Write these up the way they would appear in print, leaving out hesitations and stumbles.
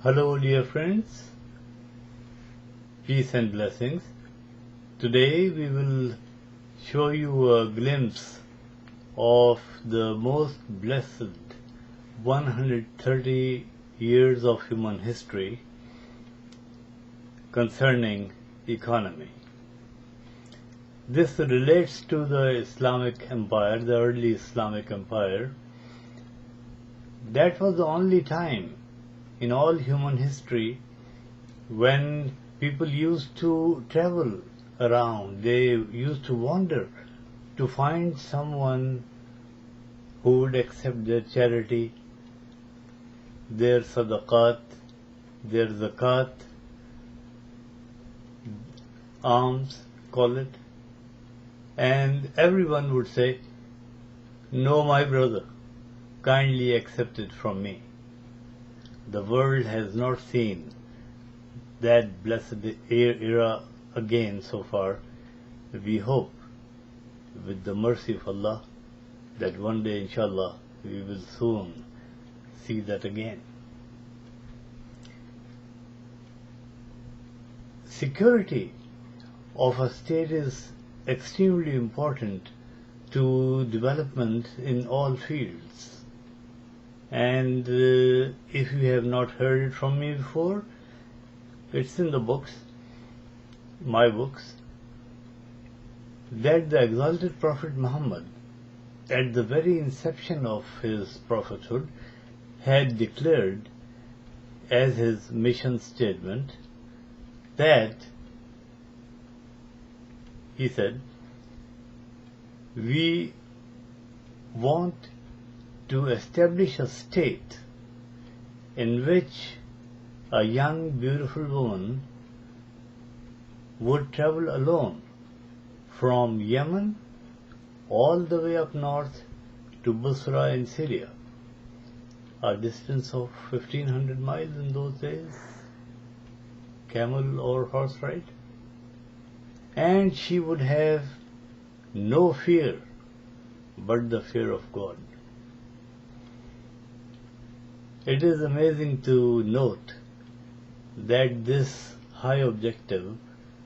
Hello dear friends, peace and blessings. Today we will show you a glimpse of the most blessed 130 years of human history concerning economy. This relates to the Islamic Empire, the early Islamic Empire. That was the only time in all human history when people used to travel around. They used to wander to find someone who would accept their charity, their sadaqat, their zakat, alms, call it, and everyone would say, "No, my brother, kindly accept it from me." The world has not seen that blessed era again so far. We hope, with the mercy of Allah, that one day, inshallah, we will soon see that again. Security of a state is extremely important to development in all fields. And if you have not heard it from me before, it's in the books, my books, that the exalted Prophet Muhammad, at the very inception of his prophethood, had declared as his mission statement that he said, "We want to establish a state in which a young, beautiful woman would travel alone from Yemen all the way up north to Busra in Syria, a distance of 1500 miles in those days, camel or horse ride, and she would have no fear but the fear of God." It is amazing to note that this high objective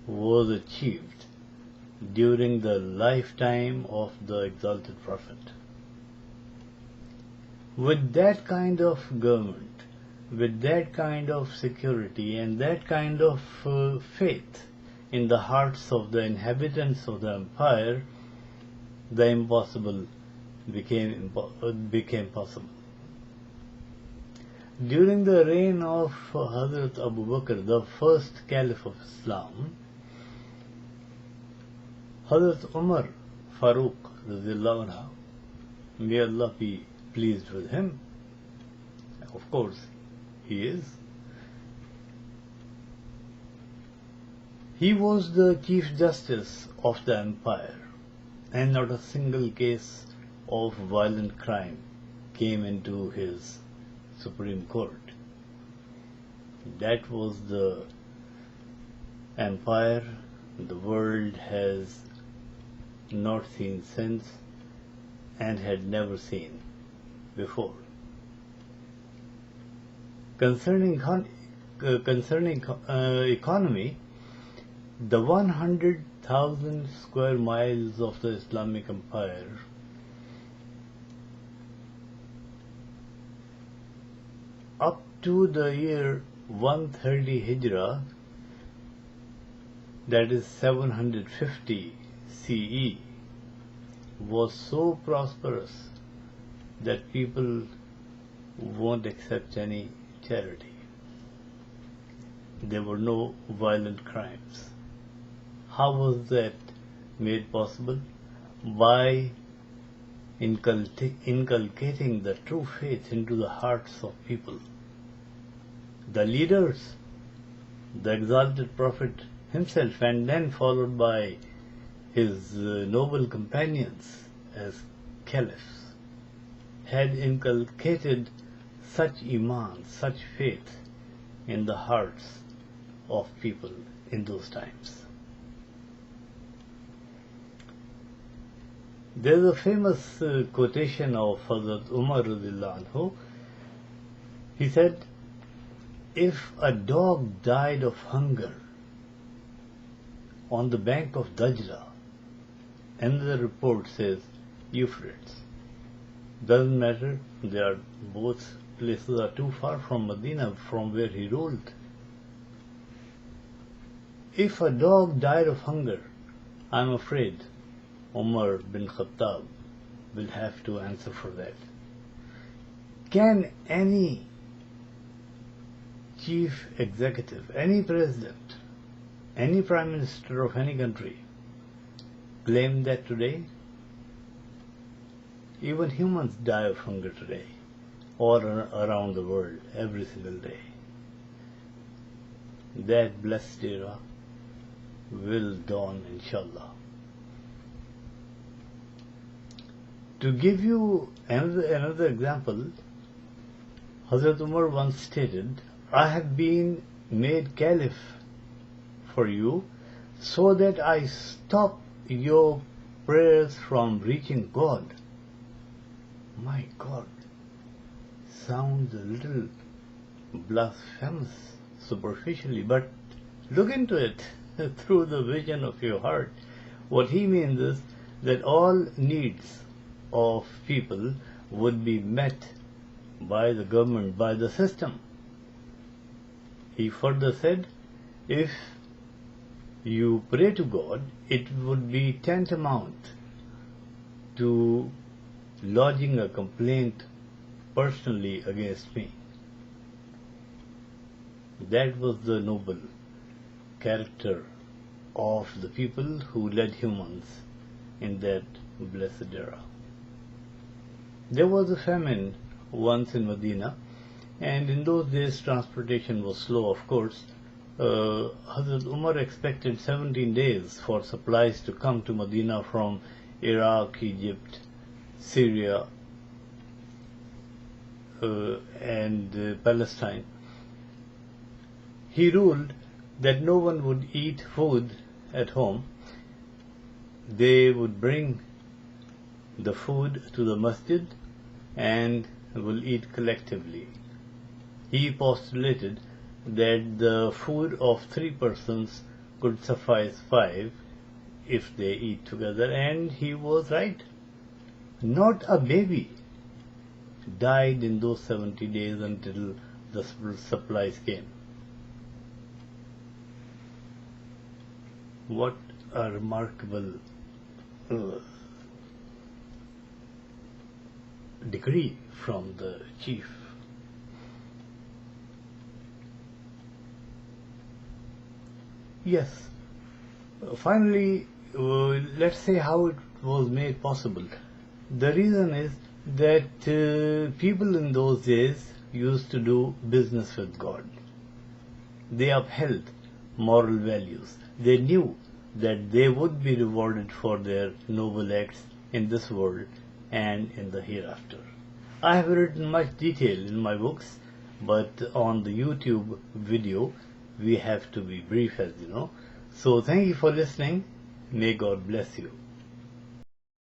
was achieved during the lifetime of the exalted Prophet. With that kind of government, with that kind of security and that kind of faith in the hearts of the inhabitants of the empire, the impossible became possible. During the reign of Hazrat Abu Bakr, the first Caliph of Islam, Hazrat Umar Farooq, may Allah be pleased with him, of course he is, he was the Chief Justice of the empire, and not a single case of violent crime came into his Supreme Court. That was the empire the world has not seen since and had never seen before. Concerning economy, the 100,000 square miles of the Islamic Empire up to the year 130 Hijrah, that is 750 CE, was so prosperous that people won't accept any charity. There were no violent crimes. How was that made possible? By inculcating the true faith into the hearts of people. The leaders, the exalted Prophet himself, and then followed by his noble companions as caliphs, had inculcated such iman, such faith in the hearts of people in those times. There is a famous quotation of Hazrat Umar radiallahu anhu. He said, if a dog died of hunger on the bank of Dajla, another report says Euphrates. Doesn't matter, both places are too far from Medina, from where he ruled. If a dog died of hunger, I'm afraid Umar bin Khattab will have to answer for that. Can any chief executive, any president, any prime minister of any country claim that today? Even humans die of hunger today, all around the world, every single day. That blessed era will dawn, inshallah. To give you another example, Hazrat Umar once stated, I have been made caliph for you so that I stop your prayers from reaching God. My God, sounds a little blasphemous superficially, but look into it through the vision of your heart. What he means is that all needs of people would be met by the government, by the system. He further said, if you pray to God, it would be tantamount to lodging a complaint personally against me. That was the noble character of the people who led humans in that blessed era. There was a famine once in Medina, and in those days transportation was slow, of course. Hazrat Umar expected 17 days for supplies to come to Medina from Iraq, Egypt, Syria, and Palestine. He ruled that no one would eat food at home. They would bring the food to the masjid and will eat collectively. He postulated that the food of 3 persons could suffice 5 if they eat together, and he was right. Not a baby died in those 70 days until the supplies came. What a remarkable decree from the chief. Yes. Finally, let's say how it was made possible. The reason is that people in those days used to do business with God. They upheld moral values. They knew that they would be rewarded for their noble acts in this world and in the hereafter. I have written much detail in my books, but on the YouTube video we have to be brief, as you know. So thank you for listening. May God bless you.